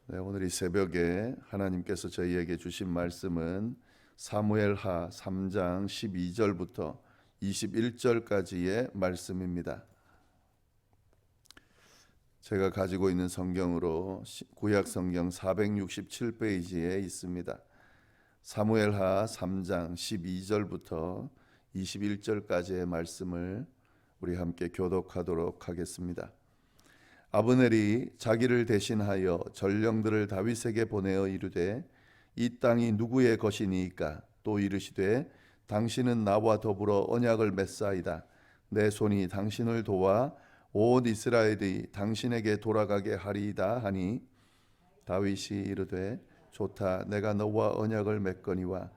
네, 오늘 이 새벽에 하나님께서 저희에게 주신 말씀은 사무엘하 3장 12절부터 21절까지의 말씀입니다. 제가 가지고 있는 성경으로 구약 성경 467페이지에 있습니다. 사무엘하 3장 12절부터 21절까지의 말씀을 우리 함께 교독하도록 하겠습니다. 아브넬이 자기를 대신하여 전령들을 다윗에게 보내어 이르되 이 땅이 누구의 것이니이까? 또 이르시되 당신은 나와 더불어 언약을 맺사이다. 내 손이 당신을 도와 온 이스라엘이 당신에게 돌아가게 하리이다 하니 다윗이 이르되 좋다. 내가 너와 언약을 맺거니와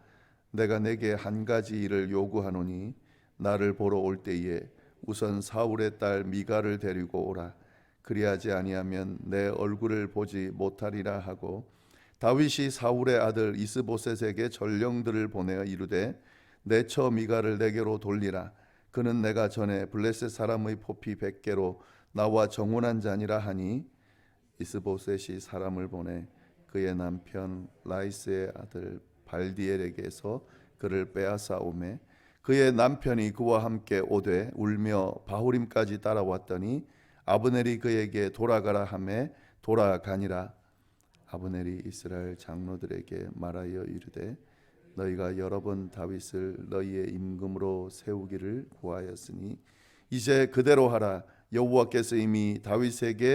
내가 내게 한 가지 일을 요구하노니 나를 보러 올 때에 우선 사울의 딸 미가를 데리고 오라. 그리하지 아니하면 내 얼굴을 보지 못하리라 하고 다윗이 사울의 아들 이스보셋에게 전령들을 보내어 이르되 내 처 미가를 내게로 돌리라. 그는 내가 전에 블레셋 사람의 포피 100개로 나와 정혼한 자니라 하니 이스보셋이 사람을 보내 그의 남편 라이스의 아들 발디엘에게서 그를 빼앗아 오매 그의 남편이 그와 함께 오되 울며 바후림까지 따라왔더니 아브넬이 그에게 돌아가라 하매 돌아가니라. 아브넬이 이스라엘 장로들에게 말하여 이르되 너희가 여러 번 다윗을 너희의 임금으로 세우기를 구하였으니 이제 그대로 하라. 여호와께서 이미 다윗에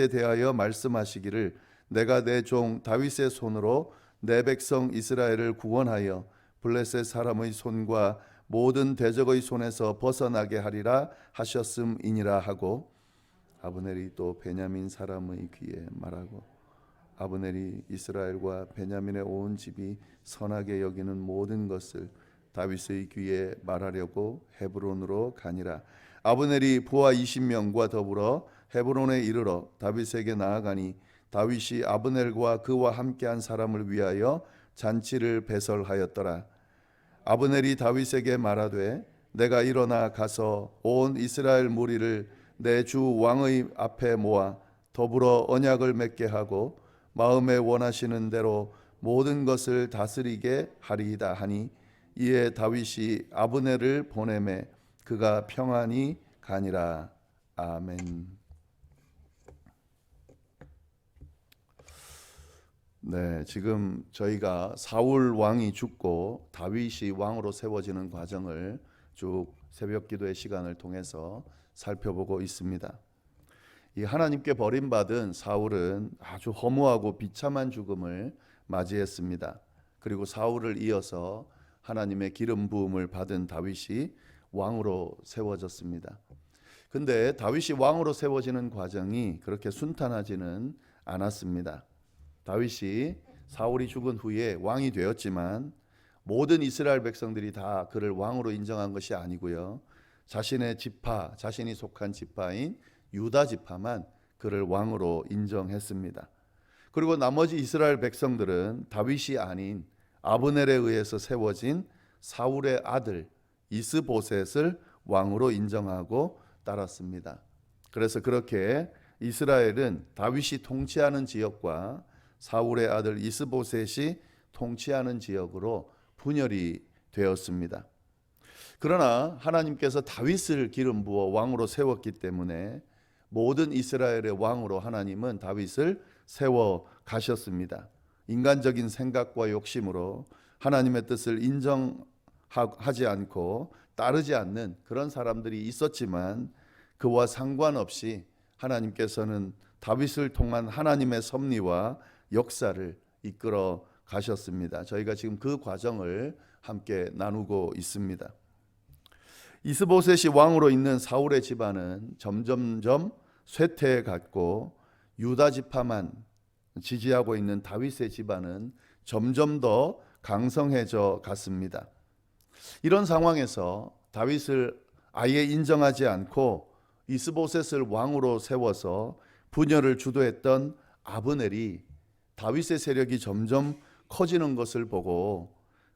대하여 말씀하시기를 내가 내 종 다윗의 손으로 내 백성 이스라엘을 구원하여 블레셋 사람의 손과 모든 대적의 손에서 벗어나게 하리라 하셨음이니라 하고 아브넬이 또 베냐민 사람의 귀에 말하고 아브넬이 이스라엘과 베냐민의 온 집이 선하게 여기는 모든 것을 다윗의 귀에 말하려고 헤브론으로 가니라. 아브넬이 부하 20명과 더불어 헤브론에 이르러 다윗에게 나아가니 다윗이 아브넬과 그와 함께한 사람을 위하여 잔치를 배설하였더라. 아브넬이 다윗에게 말하되 내가 일어나 가서 온 이스라엘 무리를 내 주 왕의 앞에 모아 더불어 언약을 맺게 하고 마음에 원하시는 대로 모든 것을 다스리게 하리이다 하니 이에 다윗이 아브넬을 보내매 그가 평안히 가니라. 아멘. 네, 지금 저희가 사울 왕이 죽고 다윗이 왕으로 세워지는 과정을 쭉 새벽 기도의 시간을 통해서 살펴보고 있습니다. 이 하나님께 버림받은 사울은 아주 허무하고 비참한 죽음을 맞이했습니다. 그리고 사울을 이어서 하나님의 기름 부음을 받은 다윗이 왕으로 세워졌습니다. 근데 다윗이 왕으로 세워지는 과정이 그렇게 순탄하지는 않았습니다. 다윗이 사울이 죽은 후에 왕이 되었지만 모든 이스라엘 백성들이 다 그를 왕으로 인정한 것이 아니고요. 자신의 지파, 자신이 속한 지파인 유다 지파만 그를 왕으로 인정했습니다. 그리고 나머지 이스라엘 백성들은 다윗이 아닌 아브넬에 의해서 세워진 사울의 아들 이스보셋을 왕으로 인정하고 따랐습니다. 그래서 그렇게 이스라엘은 다윗이 통치하는 지역과 사울의 아들 이스보셋이 통치하는 지역으로 분열이 되었습니다. 그러나 하나님께서 다윗을 기름 부어 왕으로 세웠기 때문에 모든 이스라엘의 왕으로 하나님은 다윗을 세워 가셨습니다. 인간적인 생각과 욕심으로 하나님의 뜻을 인정하지 않고 따르지 않는 그런 사람들이 있었지만 그와 상관없이 하나님께서는 다윗을 통한 하나님의 섭리와 역사를 이끌어 가셨습니다. 저희가 지금 그 과정을 함께 나누고 있습니다. 이스보셋이 왕으로 있는 사울의 집안은 점점점 쇠퇴해 갔고 유다 지파만 지지하고 있는 다윗의 집안은 점점 더 강성해져 갔습니다. 이런 상황에서 다윗을 아예 인정하지 않고 이스보셋을 왕으로 세워서 분열을 주도했던 아브넬이 다윗의 세력이 점점 커지는 것을 보고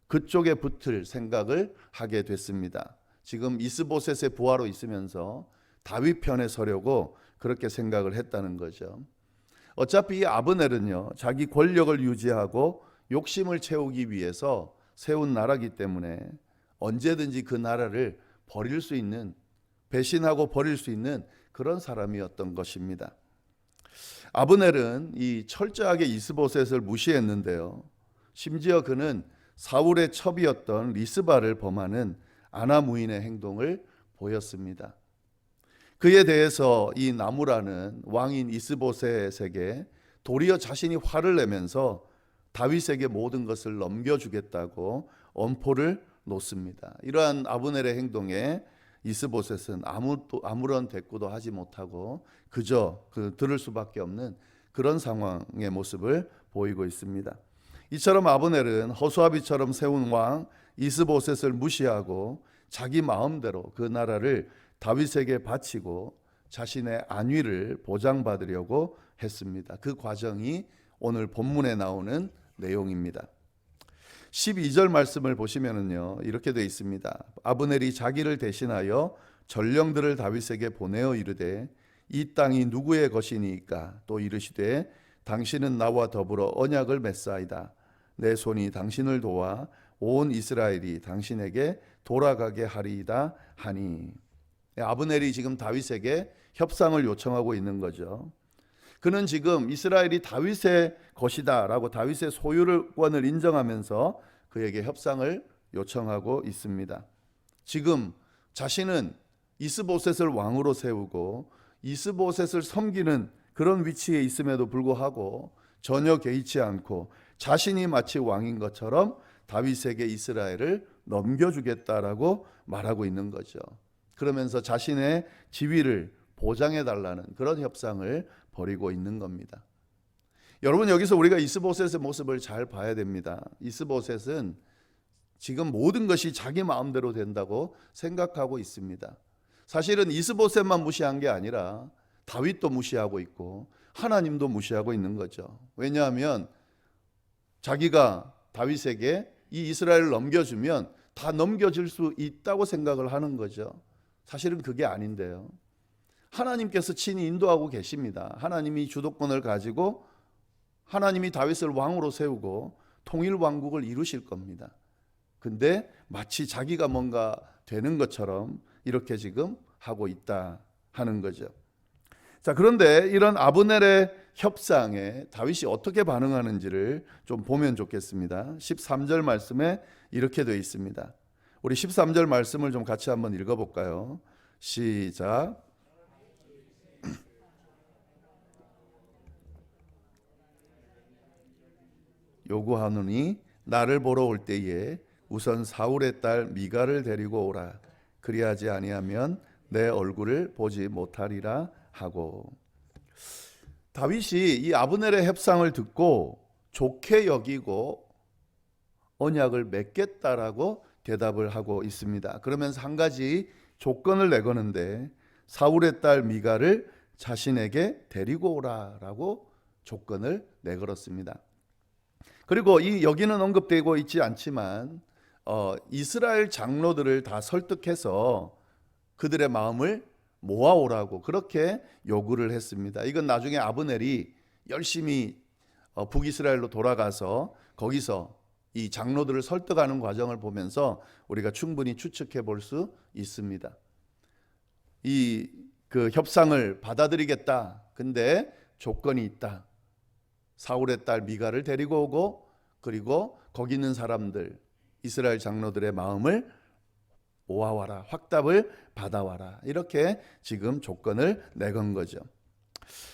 그쪽에 붙을 생각을 하게 됐습니다. 지금 이스보셋의 부하로 있으면서 다윗 편에 서려고 그렇게 생각을 했다는 거죠. 어차피 이 아브넬은요, 자기 권력을 유지하고 욕심을 채우기 위해서 세운 나라이기 때문에 언제든지 그 나라를 버릴 수 있는, 배신하고 버릴 수 있는 그런 사람이었던 것입니다. 아브넬은 이 철저하게 이스보셋을 무시했는데요, 심지어 그는 사울의 첩이었던 리스바를 범하는 아나무인의 행동을 보였습니다. 그에 대해서 이 나무라는 왕인 이스보셋에게 도리어 자신이 화를 내면서 다윗에게 모든 것을 넘겨주겠다고 엄포를 놓습니다. 이러한 아브넬의 행동에 이스보셋은 아무런 대꾸도 하지 못하고 그저 들을 수밖에 없는 그런 상황의 모습을 보이고 있습니다. 이처럼 아브넬은 허수아비처럼 세운 왕 이스보셋을 무시하고 자기 마음대로 그 나라를 다윗에게 바치고 자신의 안위를 보장받으려고 했습니다. 그 과정이 오늘 본문에 나오는 내용입니다. 12절 말씀을 보시면은요, 이렇게 되어 있습니다. 아브넬이 자기를 대신하여 전령들을 다윗에게 보내어 이르되 이 땅이 누구의 것이니까? 또 이르시되 당신은 나와 더불어 언약을 맺사이다. 내 손이 당신을 도와 온 이스라엘이 당신에게 돌아가게 하리이다 하니. 아브넬이 지금 다윗에게 협상을 요청하고 있는 거죠. 그는 지금 이스라엘이 다윗의 것이다 라고 다윗의 소유권을 인정하면서 그에게 협상을 요청하고 있습니다. 지금 자신은 이스보셋을 왕으로 세우고 이스보셋을 섬기는 그런 위치에 있음에도 불구하고 전혀 개의치 않고 자신이 마치 왕인 것처럼 다윗에게 이스라엘을 넘겨주겠다라고 말하고 있는 거죠. 그러면서 자신의 지위를 보장해달라는 그런 협상을 벌이고 있는 겁니다. 여러분, 여기서 우리가 이스보셋의 모습을 잘 봐야 됩니다. 이스보셋은 지금 모든 것이 자기 마음대로 된다고 생각하고 있습니다. 사실은 이스보셋만 무시한 게 아니라 다윗도 무시하고 있고 하나님도 무시하고 있는 거죠. 왜냐하면 자기가 다윗에게 이 이스라엘을 넘겨주면 다 넘겨줄 수 있다고 생각을 하는 거죠. 사실은 그게 아닌데요. 하나님께서 친히 인도하고 계십니다. 하나님이 주도권을 가지고 하나님이 다윗을 왕으로 세우고 통일 왕국을 이루실 겁니다. 근데 마치 자기가 뭔가 되는 것처럼 이렇게 지금 하고 있다 하는 거죠. 자, 그런데 이런 아브넬의 협상에 다윗이 어떻게 반응하는지를 좀 보면 좋겠습니다. 13절 말씀에 이렇게 되어 있습니다. 우리 13절 말씀을 좀 같이 한번 읽어볼까요? 시작. 요구하노니 나를 보러 올 때에 우선 사울의 딸 미가를 데리고 오라. 그리하지 아니하면 내 얼굴을 보지 못하리라 하고. 다윗이 이 아브넬의 협상을 듣고 좋게 여기고 언약을 맺겠다라고 대답을 하고 있습니다. 그러면서 한 가지 조건을 내거는데 사울의 딸 미가를 자신에게 데리고 오라라고 조건을 내걸었습니다. 그리고 이 여기는 언급되고 있지 않지만 이스라엘 장로들을 다 설득해서 그들의 마음을 모아오라고 그렇게 요구를 했습니다. 이건 나중에 아브넬이 열심히 북이스라엘로 돌아가서 거기서 이 장로들을 설득하는 과정을 보면서 우리가 충분히 추측해 볼 수 있습니다. 그 협상을 받아들이겠다. 근데 조건이 있다. 사울의 딸 미가를 데리고 오고 그리고 거기 있는 사람들 이스라엘 장로들의 마음을 모아와라. 확답을 받아와라. 이렇게 지금 조건을 내건 거죠.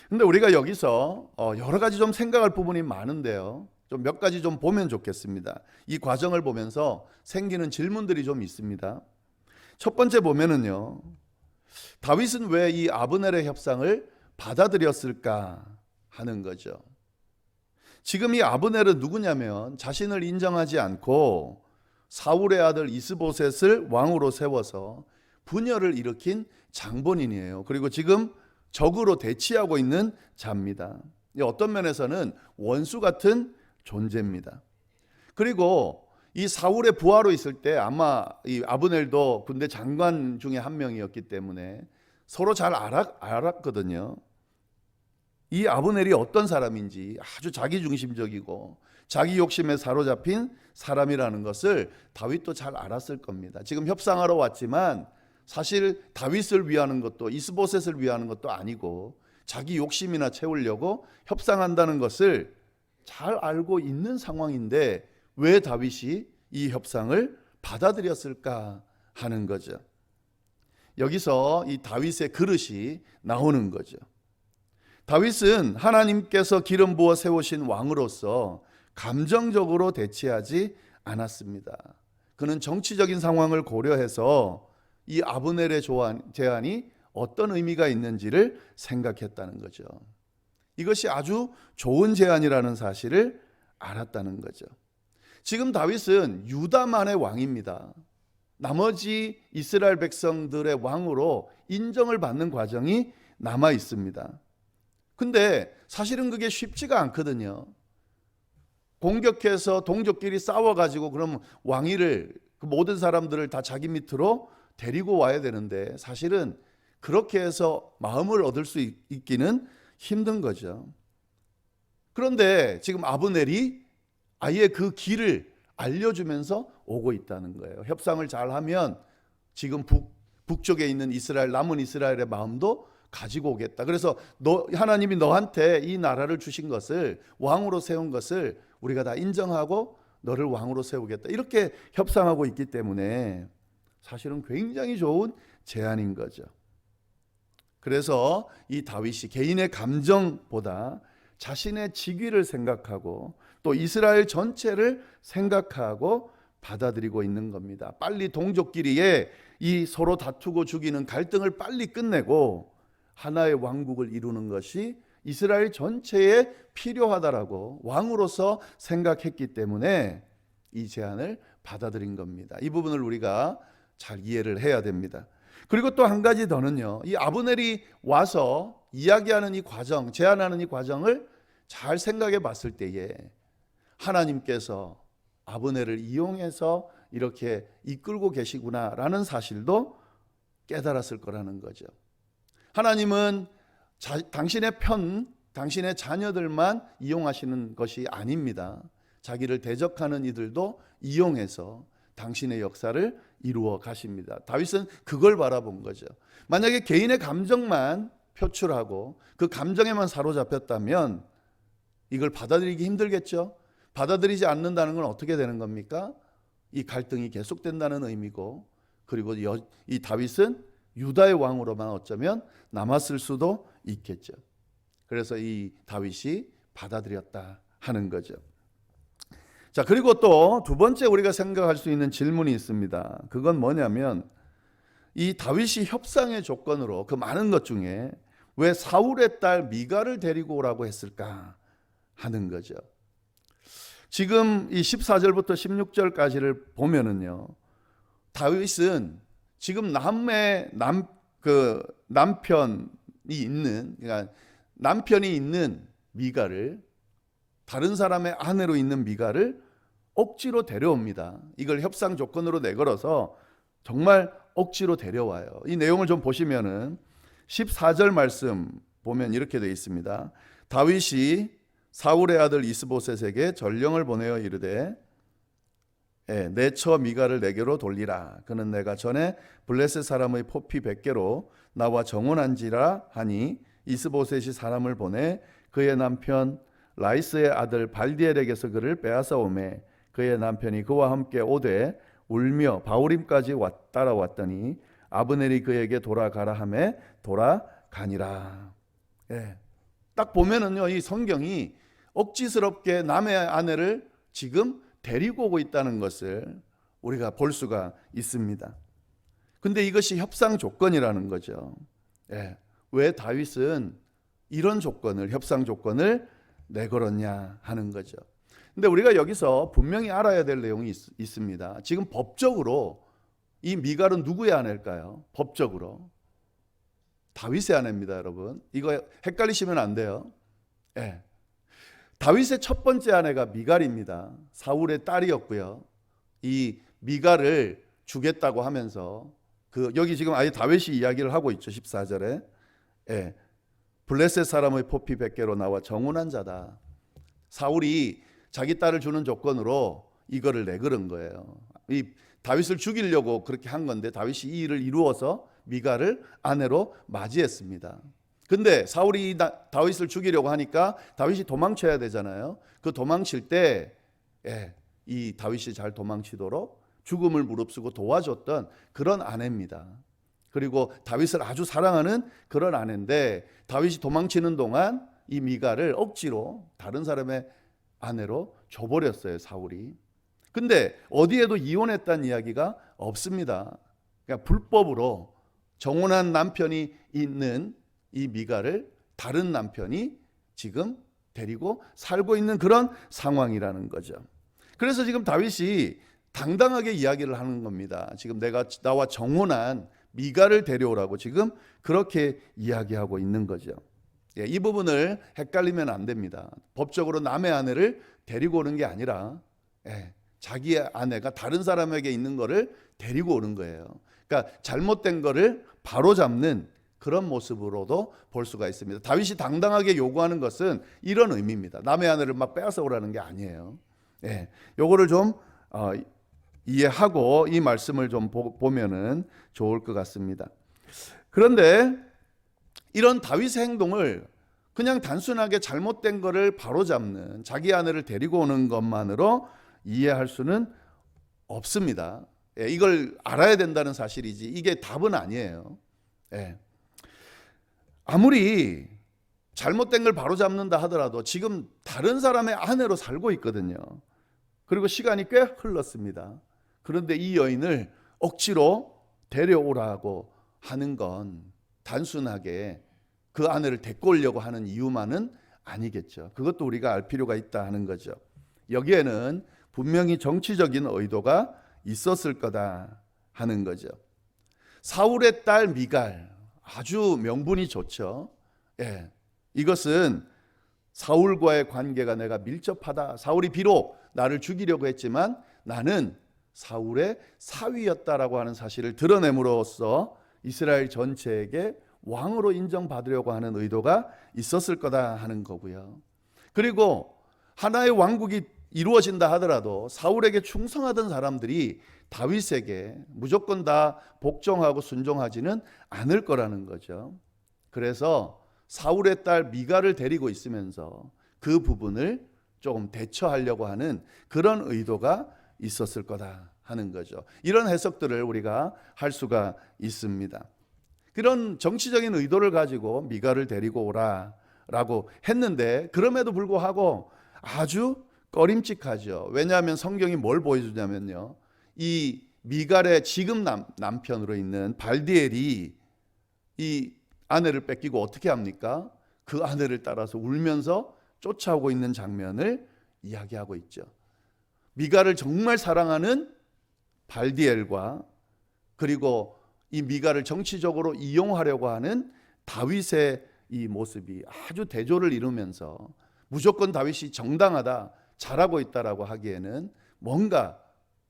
근데 우리가 여기서 여러 가지 좀 생각할 부분이 많은데요. 좀 몇 가지 좀 보면 좋겠습니다. 이 과정을 보면서 생기는 질문들이 좀 있습니다. 첫 번째 보면은요. 다윗은 왜 이 아브넬의 협상을 받아들였을까 하는 거죠. 지금 이 아브넬은 누구냐면 자신을 인정하지 않고 사울의 아들 이스보셋을 왕으로 세워서 분열을 일으킨 장본인이에요. 그리고 지금 적으로 대치하고 있는 자입니다. 어떤 면에서는 원수 같은 존재입니다. 그리고 이 사울의 부하로 있을 때 아마 이 아브넬도 군대 장관 중에 한 명이었기 때문에 서로 잘 알았거든요. 이 아브넬이 어떤 사람인지, 아주 자기중심적이고 자기 욕심에 사로잡힌 사람이라는 것을 다윗도 잘 알았을 겁니다. 지금 협상하러 왔지만 사실 다윗을 위하는 것도 이스보셋을 위하는 것도 아니고 자기 욕심이나 채우려고 협상한다는 것을 잘 알고 있는 상황인데 왜 다윗이 이 협상을 받아들였을까 하는 거죠. 여기서 이 다윗의 그릇이 나오는 거죠. 다윗은 하나님께서 기름 부어 세우신 왕으로서 감정적으로 대치하지 않았습니다. 그는 정치적인 상황을 고려해서 이 아브넬의 제안이 어떤 의미가 있는지를 생각했다는 거죠. 이것이 아주 좋은 제안이라는 사실을 알았다는 거죠. 지금 다윗은 유다만의 왕입니다. 나머지 이스라엘 백성들의 왕으로 인정을 받는 과정이 남아 있습니다. 근데 사실은 그게 쉽지가 않거든요. 공격해서 동족끼리 싸워가지고 그럼 왕위를 그 모든 사람들을 다 자기 밑으로 데리고 와야 되는데 사실은 그렇게 해서 마음을 얻을 수 있기는 힘든 거죠. 그런데 지금 아브넬이 아예 그 길을 알려주면서 오고 있다는 거예요. 협상을 잘하면 지금 북쪽에 있는 이스라엘, 남은 이스라엘의 마음도 가지고 오겠다. 그래서 하나님이 너한테 이 나라를 주신 것을, 왕으로 세운 것을 우리가 다 인정하고 너를 왕으로 세우겠다. 이렇게 협상하고 있기 때문에 사실은 굉장히 좋은 제안인 거죠. 그래서 이 다윗이 개인의 감정보다 자신의 직위를 생각하고 또 이스라엘 전체를 생각하고 받아들이고 있는 겁니다. 빨리 동족끼리의 이 서로 다투고 죽이는 갈등을 빨리 끝내고 하나의 왕국을 이루는 것이 이스라엘 전체에 필요하다라고 왕으로서 생각했기 때문에 이 제안을 받아들인 겁니다. 이 부분을 우리가 잘 이해를 해야 됩니다. 그리고 또 한 가지 더는요, 이 아브넬이 와서 이야기하는 이 과정, 제안하는 이 과정을 잘 생각해 봤을 때에 하나님께서 아브넬을 이용해서 이렇게 이끌고 계시구나라는 사실도 깨달았을 거라는 거죠. 하나님은 당신의 당신의 자녀들만 이용하시는 것이 아닙니다. 자기를 대적하는 이들도 이용해서 당신의 역사를 이루어 가십니다. 다윗은 그걸 바라본 거죠. 만약에 개인의 감정만 표출하고 그 감정에만 사로잡혔다면 이걸 받아들이기 힘들겠죠. 받아들이지 않는다는 건 어떻게 되는 겁니까? 이 갈등이 계속된다는 의미고, 그리고 이 다윗은 유다의 왕으로만 어쩌면 남았을 수도 있겠죠. 그래서 이 다윗이 받아들였다 하는 거죠. 자, 그리고 또 두 번째 우리가 생각할 수 있는 질문이 있습니다. 그건 뭐냐면 이 다윗이 협상의 조건으로 그 많은 것 중에 왜 사울의 딸 미갈을 데리고 오라고 했을까 하는 거죠. 지금 이 14절부터 16절까지를 보면은요, 다윗은 지금 남편이 있는, 그러니까 남편이 있는 미갈을, 다른 사람의 아내로 있는 미갈을 억지로 데려옵니다. 이걸 협상 조건으로 내걸어서 정말 억지로 데려와요. 이 내용을 좀 보시면은 14절 말씀 보면 이렇게 되어 있습니다. 다윗이 사울의 아들 이스보셋에게 전령을 보내어 이르되 내 처 미갈을 내게로 돌리라. 그는 내가 전에 블레셋 사람의 포피 100개로 나와 정혼한지라 하니 이스보셋이 사람을 보내 그의 남편 라이스의 아들 발디엘에게서 그를 빼앗아 오매 그의 남편이 그와 함께 오되 울며 바울임까지 따라왔더니 아브넬이 그에게 돌아가라 하매 돌아가니라. 딱 보면은요, 이 성경이 억지스럽게 남의 아내를 지금 데리고 오고 있다는 것을 우리가 볼 수가 있습니다. 근데 이것이 협상 조건이라는 거죠. 왜 다윗은 이런 조건을, 협상 조건을 내걸었냐 하는 거죠. 근데 우리가 여기서 분명히 알아야 될 내용이 있습니다. 지금 법적으로 이 미갈은 누구의 아내일까요? 법적으로 다윗의 아내입니다, 여러분. 이거 헷갈리시면 안 돼요. 다윗의 첫 번째 아내가 미갈입니다. 사울의 딸이었고요. 이 미갈을 주겠다고 하면서 여기 지금 아예 다윗이 이야기를 하고 있죠. 14절에 블레셋 사람의 포피 100개로 나와 정운한 자다. 사울이 자기 딸을 주는 조건으로 이거를 내걸은 거예요. 이 다윗을 죽이려고 그렇게 한 건데 다윗이 이 일을 이루어서 미갈을 아내로 맞이했습니다. 근데 사울이 다윗을 죽이려고 하니까 다윗이 도망쳐야 되잖아요. 그 도망칠 때 이 다윗이 잘 도망치도록 죽음을 무릅쓰고 도와줬던 그런 아내입니다. 그리고 다윗을 아주 사랑하는 그런 아내인데 다윗이 도망치는 동안 이 미갈을 억지로 다른 사람의 아내로 줘버렸어요, 사울이. 근데 어디에도 이혼했다는 이야기가 없습니다. 그러니까 불법으로 정혼한 남편이 있는 이 미갈을 다른 남편이 지금 데리고 살고 있는 그런 상황이라는 거죠. 그래서 지금 다윗이 당당하게 이야기를 하는 겁니다. 지금 나와 정혼한 미갈을 데려오라고 지금 그렇게 이야기하고 있는 거죠. 이 부분을 헷갈리면 안 됩니다. 법적으로 남의 아내를 데리고 오는 게 아니라 자기의 아내가 다른 사람에게 있는 거를 데리고 오는 거예요. 그러니까 잘못된 거를 바로잡는 그런 모습으로도 볼 수가 있습니다. 다윗이 당당하게 요구하는 것은 이런 의미입니다. 남의 아내를 막 빼앗아 오라는 게 아니에요. 요거를 좀 이해하고 이 말씀을 좀 보면은 좋을 것 같습니다. 그런데 이런 다윗의 행동을 그냥 단순하게 잘못된 거를 바로잡는 자기 아내를 데리고 오는 것만으로 이해할 수는 없습니다. 이걸 알아야 된다는 사실이지 이게 답은 아니에요. 아무리 잘못된 걸 바로잡는다 하더라도 지금 다른 사람의 아내로 살고 있거든요. 그리고 시간이 꽤 흘렀습니다. 그런데 이 여인을 억지로 데려오라고 하는 건 단순하게 그 아내를 데리고 오려고 하는 이유만은 아니겠죠. 그것도 우리가 알 필요가 있다 하는 거죠. 여기에는 분명히 정치적인 의도가 있었을 거다 하는 거죠. 사울의 딸 미갈 아주 명분이 좋죠. 이것은 사울과의 관계가 내가 밀접하다. 사울이 비록 나를 죽이려고 했지만 나는 사울의 사위였다라고 하는 사실을 드러냄으로써 이스라엘 전체에게 왕으로 인정받으려고 하는 의도가 있었을 거다 하는 거고요. 그리고 하나의 왕국이 이루어진다 하더라도 사울에게 충성하던 사람들이 다윗에게 무조건 다 복종하고 순종하지는 않을 거라는 거죠. 그래서 사울의 딸 미갈을 데리고 있으면서 그 부분을 조금 대처하려고 하는 그런 의도가 있었을 거다 하는 거죠. 이런 해석들을 우리가 할 수가 있습니다. 그런 정치적인 의도를 가지고 미갈을 데리고 오라라고 했는데 그럼에도 불구하고 아주 꺼림칙하죠. 왜냐하면 성경이 뭘 보여주냐면요. 이 미갈의 지금 남편으로 있는 발디엘이 이 아내를 뺏기고 어떻게 합니까? 그 아내를 따라서 울면서 쫓아오고 있는 장면을 이야기하고 있죠. 미갈을 정말 사랑하는 발디엘과 그리고 이 미갈을 정치적으로 이용하려고 하는 다윗의 이 모습이 아주 대조를 이루면서 무조건 다윗이 정당하다, 잘하고 있다라고 하기에는 뭔가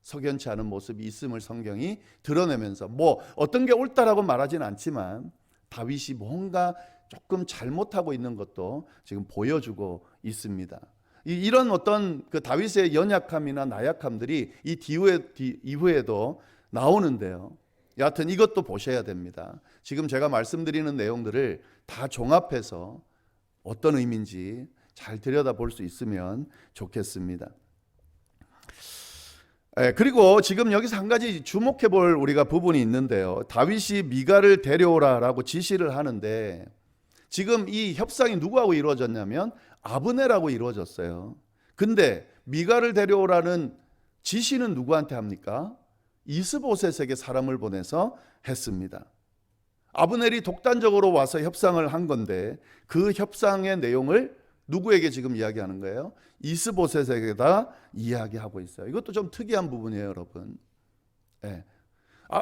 석연치 않은 모습이 있음을 성경이 드러내면서 뭐 어떤 게 옳다라고 말하진 않지만 다윗이 뭔가 조금 잘못하고 있는 것도 지금 보여주고 있습니다. 이런 어떤 그 다윗의 연약함이나 나약함들이 이 이후에도 나오는데요. 여하튼 이것도 보셔야 됩니다. 지금 제가 말씀드리는 내용들을 다 종합해서 어떤 의미인지 잘 들여다볼 수 있으면 좋겠습니다. 그리고 지금 여기서 한 가지 주목해 볼 우리가 부분이 있는데요. 다윗이 미갈을 데려오라라고 지시를 하는데 지금 이 협상이 누구하고 이루어졌냐면 아브넬하고 이루어졌어요. 근데 미갈을 데려오라는 지시는 누구한테 합니까? 이스보셋에게 사람을 보내서 했습니다. 아브넬이 독단적으로 와서 협상을 한 건데 그 협상의 내용을 누구에게 지금 이야기하는 거예요? 이스보셋에게다 이야기하고 있어요. 이것도 좀 특이한 부분이에요, 여러분.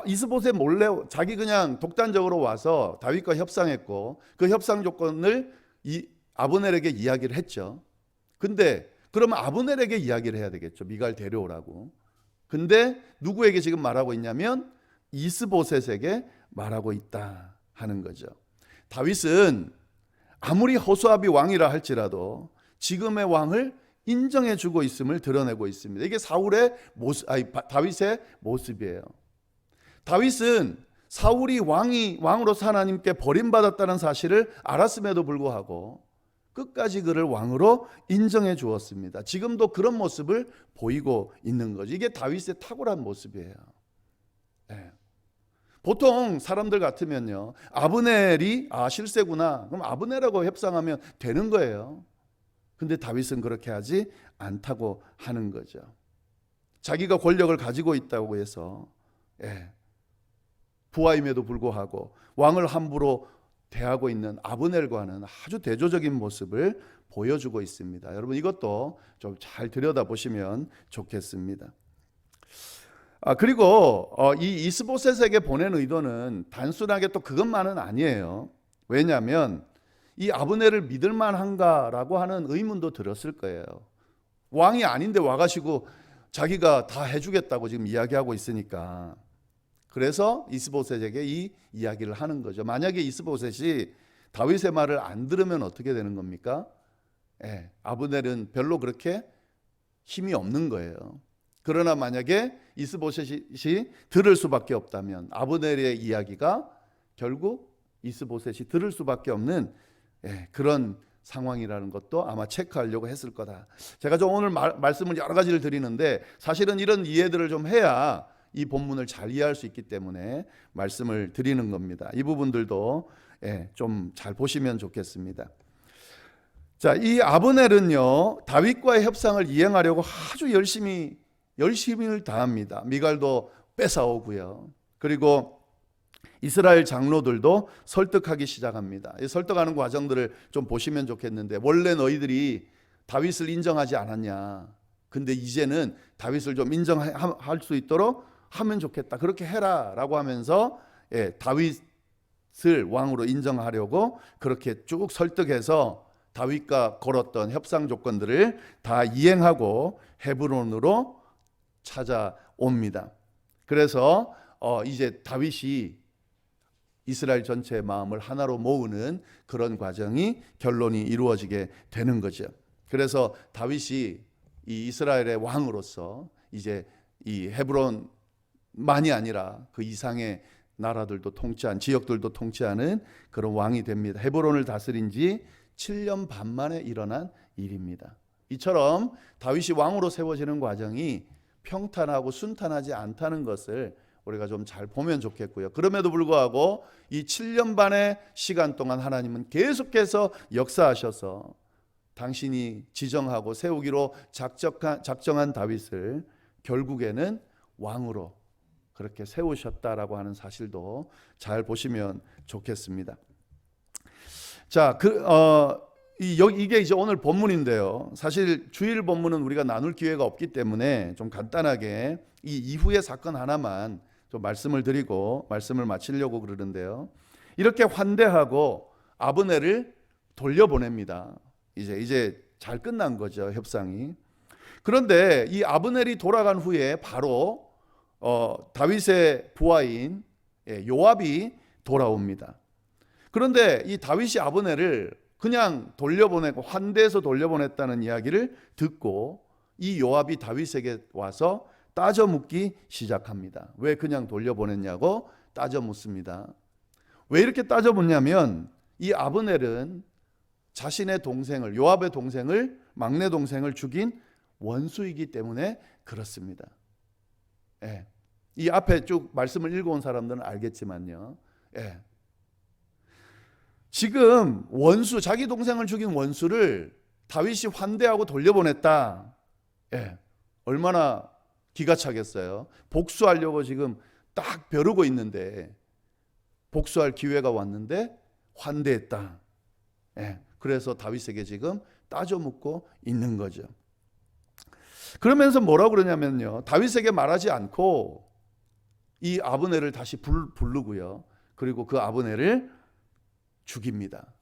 이스보셋 몰래 자기 그냥 독단적으로 와서 다윗과 협상했고 그 협상 조건을 아브넬에게 이야기를 했죠. 근데 그러면 아브넬에게 이야기를 해야 되겠죠. 미갈 데려오라고. 근데 누구에게 지금 말하고 있냐면 이스보셋에게 말하고 있다 하는 거죠. 다윗은 아무리 호수아비 왕이라 할지라도 지금의 왕을 인정해주고 있음을 드러내고 있습니다. 이게 사울의 모습, 다윗의 모습이에요. 다윗은 사울이 왕으로서 하나님께 버림받았다는 사실을 알았음에도 불구하고 끝까지 그를 왕으로 인정해 주었습니다. 지금도 그런 모습을 보이고 있는 거죠. 이게 다윗의 탁월한 모습이에요. 네. 보통 사람들 같으면요, 아브넬이 실세구나, 그럼 아브넬하고 협상하면 되는 거예요. 근데 다윗은 그렇게 하지 않다고 하는 거죠. 자기가 권력을 가지고 있다고 해서 부하임에도 불구하고 왕을 함부로 대하고 있는 아브넬과는 아주 대조적인 모습을 보여주고 있습니다. 여러분, 이것도 좀 잘 들여다보시면 좋겠습니다. 그리고 이 이스보셋에게 보낸 의도는 단순하게 또 그것만은 아니에요. 왜냐하면 이 아브넬을 믿을 만한가라고 하는 의문도 들었을 거예요. 왕이 아닌데 와가지고 자기가 다 해주겠다고 지금 이야기하고 있으니까. 그래서 이스보셋에게 이 이야기를 하는 거죠. 만약에 이스보셋이 다윗의 말을 안 들으면 어떻게 되는 겁니까? 아브넬은 별로 그렇게 힘이 없는 거예요. 그러나 만약에 이스보셋이 들을 수밖에 없다면 아브넬의 이야기가 결국 이스보셋이 들을 수밖에 없는 그런 상황이라는 것도 아마 체크하려고 했을 거다. 제가 좀 오늘 말씀을 여러 가지를 드리는데 사실은 이런 이해들을 좀 해야 이 본문을 잘 이해할 수 있기 때문에 말씀을 드리는 겁니다. 이 부분들도 좀 잘 보시면 좋겠습니다. 자, 이 아브넬은요, 다윗과의 협상을 이행하려고 아주 열심을 다합니다. 미갈도 뺏어오고요. 그리고 이스라엘 장로들도 설득하기 시작합니다. 이 설득하는 과정들을 좀 보시면 좋겠는데, 원래 너희들이 다윗을 인정하지 않았냐? 근데 이제는 다윗을 좀 인정할 수 있도록 하면 좋겠다. 그렇게 해라 라고 하면서 다윗을 왕으로 인정하려고 그렇게 쭉 설득해서 다윗과 걸었던 협상 조건들을 다 이행하고 헤브론으로 찾아옵니다. 그래서 이제 다윗이 이스라엘 전체의 마음을 하나로 모으는 그런 과정이 결론이 이루어지게 되는 거죠. 그래서 다윗이 이 이스라엘의 왕으로서 이제 이 헤브론만이 아니라 그 이상의 나라들도 통치한, 지역들도 통치하는 그런 왕이 됩니다. 헤브론을 다스린 지 7년 반 만에 일어난 일입니다. 이처럼 다윗이 왕으로 세워지는 과정이 평탄하고 순탄하지 않다는 것을 우리가 좀 잘 보면 좋겠고요. 그럼에도 불구하고 이 7년 반의 시간 동안 하나님은 계속해서 역사하셔서 당신이 지정하고 세우기로 작정한 다윗을 결국에는 왕으로 그렇게 세우셨다라고 하는 사실도 잘 보시면 좋겠습니다. 자, 이게 이제 오늘 본문인데요. 사실 주일 본문은 우리가 나눌 기회가 없기 때문에 좀 간단하게 이 이후의 사건 하나만 좀 말씀을 드리고 말씀을 마치려고 그러는데요. 이렇게 환대하고 아브넬을 돌려보냅니다. 이제 잘 끝난 거죠, 협상이. 그런데 이 아브넬이 돌아간 후에 바로 다윗의 부하인 요압이 돌아옵니다. 그런데 이 다윗이 아브넬을 그냥 돌려보내고 환대해서 돌려보냈다는 이야기를 듣고 이 요압이 다윗에게 와서 따져 묻기 시작합니다. 왜 그냥 돌려보냈냐고 따져 묻습니다. 왜 이렇게 따져 묻냐면 이 아브넬은 자신의 동생을, 요압의 동생을, 막내 동생을 죽인 원수이기 때문에 그렇습니다. 이 앞에 쭉 말씀을 읽어온 사람들은 알겠지만요. 지금 원수, 자기 동생을 죽인 원수를 다윗이 환대하고 돌려보냈다. 얼마나 기가 차겠어요. 복수하려고 지금 딱 벼르고 있는데 복수할 기회가 왔는데 환대했다. 그래서 다윗에게 지금 따져 묻고 있는 거죠. 그러면서 뭐라고 그러냐면요, 다윗에게 말하지 않고 이 아브넬을 다시 부르고요, 그리고 그 아브넬을 죽입니다.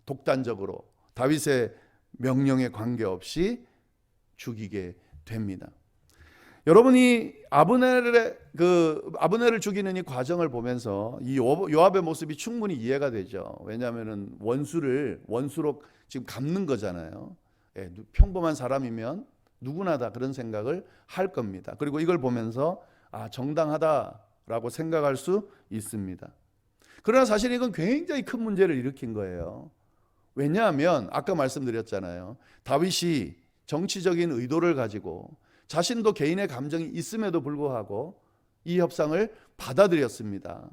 독단적으로 다윗의 명령에 관계없이 죽이게 됩니다. 여러분이 아브넬을 죽이는 이 과정을 보면서 이 요압의 모습이 충분히 이해가 되죠. 왜냐하면은 원수로 지금 갚는 거잖아요. 예, 평범한 사람이면 누구나 다 그런 생각을 할 겁니다. 그리고 이걸 보면서 정당하다라고 생각할 수 있습니다. 그러나 사실 이건 굉장히 큰 문제를 일으킨 거예요. 왜냐하면 아까 말씀드렸잖아요. 다윗이 정치적인 의도를 가지고 자신도 개인의 감정이 있음에도 불구하고 이 협상을 받아들였습니다.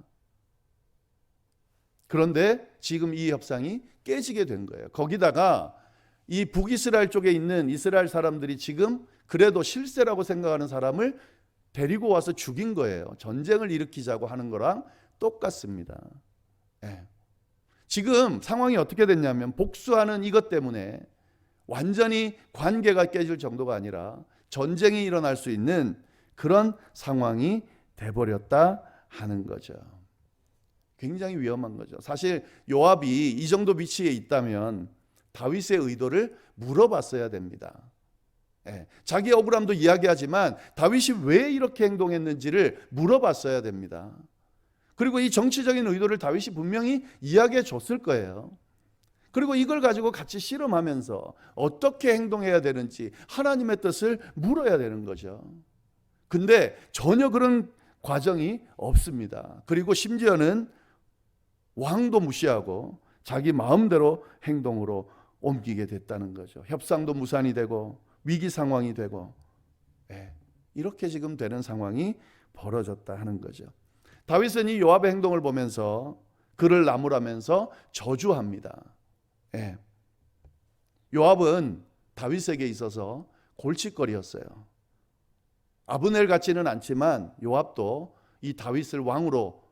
그런데 지금 이 협상이 깨지게 된 거예요. 거기다가 이 북이스라엘 쪽에 있는 이스라엘 사람들이 지금 그래도 실세라고 생각하는 사람을 데리고 와서 죽인 거예요. 전쟁을 일으키자고 하는 거랑 똑같습니다. 예. 지금 상황이 어떻게 됐냐면 복수하는 이것 때문에 완전히 관계가 깨질 정도가 아니라 전쟁이 일어날 수 있는 그런 상황이 돼버렸다 하는 거죠. 굉장히 위험한 거죠. 사실 요압이 이 정도 위치에 있다면 다윗의 의도를 물어봤어야 됩니다. 예, 자기 억울함도 이야기하지만 다윗이 왜 이렇게 행동했는지를 물어봤어야 됩니다. 그리고 이 정치적인 의도를 다윗이 분명히 이야기해 줬을 거예요. 그리고 이걸 가지고 같이 씨름하면서 어떻게 행동해야 되는지 하나님의 뜻을 물어야 되는 거죠. 근데 전혀 그런 과정이 없습니다. 그리고 심지어는 왕도 무시하고 자기 마음대로 행동으로 옮기게 됐다는 거죠. 협상도 무산이 되고 위기 상황이 되고 이렇게 지금 되는 상황이 벌어졌다 하는 거죠. 다윗은 이 요압의 행동을 보면서 그를 나무라면서 저주합니다. 요압은 다윗에게 있어서 골칫거리였어요. 아브넬 같지는 않지만 요압도 이 다윗을 왕으로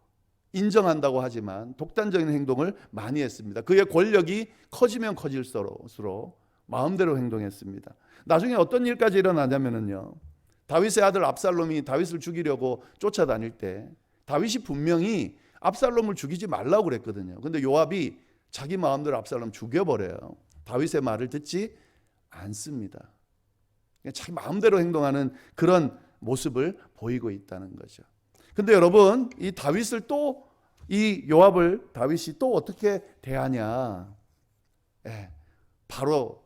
인정한다고 하지만 독단적인 행동을 많이 했습니다. 그의 권력이 커지면 커질수록 마음대로 행동했습니다. 나중에 어떤 일까지 일어나냐면요, 다윗의 아들 압살롬이 다윗을 죽이려고 쫓아다닐 때 다윗이 분명히 압살롬을 죽이지 말라고 그랬거든요. 근데 요압이 자기 마음대로 압살롬 죽여버려요. 다윗의 말을 듣지 않습니다. 자기 마음대로 행동하는 그런 모습을 보이고 있다는 거죠. 근데 여러분, 이 다윗을 이 요압을 다윗이 또 어떻게 대하냐? 바로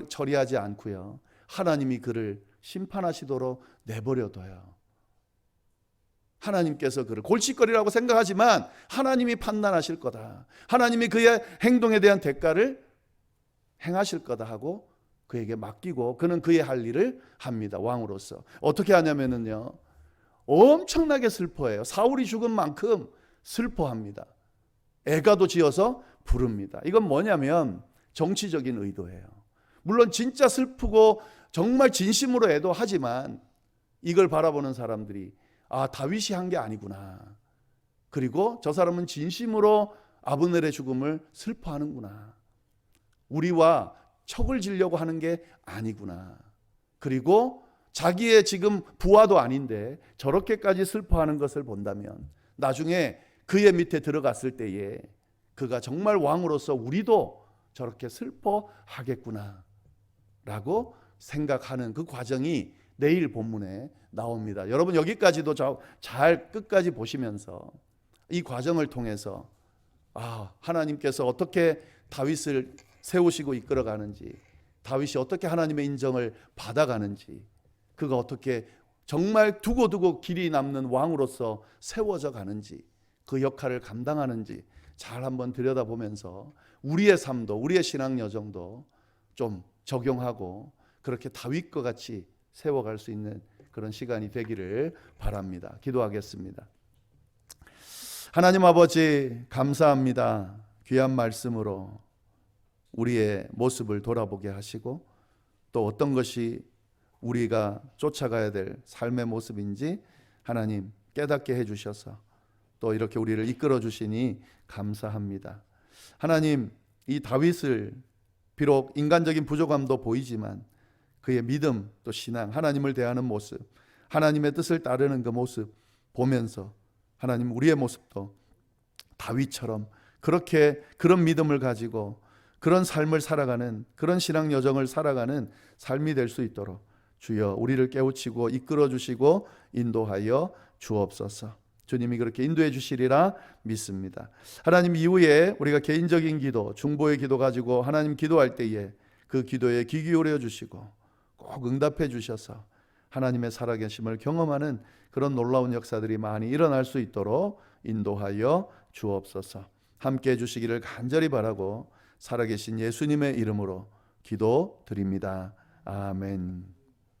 처리하지 않고요, 하나님이 그를 심판하시도록 내버려둬요. 하나님께서 그를 골칫거리라고 생각하지만 하나님이 판단하실 거다, 하나님이 그의 행동에 대한 대가를 행하실 거다 하고 그에게 맡기고 그는 그의 할 일을 합니다. 왕으로서 어떻게 하냐면요, 엄청나게 슬퍼해요. 사울이 죽은 만큼 슬퍼합니다. 애가도 지어서 부릅니다. 이건 뭐냐면 정치적인 의도예요. 물론 진짜 슬프고 정말 진심으로 애도하지만 이걸 바라보는 사람들이 다윗이 한 게 아니구나, 그리고 저 사람은 진심으로 아브넬의 죽음을 슬퍼하는구나, 우리와 척을 지려고 하는 게 아니구나, 그리고 자기의 지금 부하도 아닌데 저렇게까지 슬퍼하는 것을 본다면 나중에 그의 밑에 들어갔을 때에 그가 정말 왕으로서 우리도 저렇게 슬퍼하겠구나 라고 생각하는 그 과정이 내일 본문에 나옵니다. 여러분, 여기까지도 잘 끝까지 보시면서 이 과정을 통해서 하나님께서 어떻게 다윗을 세우시고 이끌어가는지, 다윗이 어떻게 하나님의 인정을 받아가는지, 그가 어떻게 정말 두고두고 길이 남는 왕으로서 세워져 가는지, 그 역할을 감당하는지 잘 한번 들여다보면서 우리의 삶도, 우리의 신앙 여정도 좀 적용하고 그렇게 다윗과 같이 세워갈 수 있는 그런 시간이 되기를 바랍니다. 기도하겠습니다. 하나님 아버지, 감사합니다. 귀한 말씀으로 우리의 모습을 돌아보게 하시고 또 어떤 것이 우리가 쫓아가야 될 삶의 모습인지 하나님 깨닫게 해주셔서 또 이렇게 우리를 이끌어 주시니 감사합니다. 하나님, 이 다윗을 비록 인간적인 부족함도 보이지만 그의 믿음 또 신앙, 하나님을 대하는 모습, 하나님의 뜻을 따르는 그 모습 보면서 하나님, 우리의 모습도 다윗처럼 그렇게 그런 믿음을 가지고 그런 삶을 살아가는, 그런 신앙 여정을 살아가는 삶이 될 수 있도록 주여 우리를 깨우치고 이끌어 주시고 인도하여 주옵소서. 주님이 그렇게 인도해 주시리라 믿습니다. 하나님, 이후에 우리가 개인적인 기도, 중보의 기도 가지고 하나님 기도할 때에 그 기도에 귀 기울여 주시고 꼭 응답해 주셔서 하나님의 살아계심을 경험하는 그런 놀라운 역사들이 많이 일어날 수 있도록 인도하여 주옵소서. 함께 해 주시기를 간절히 바라고 살아계신 예수님의 이름으로 기도드립니다. 아멘.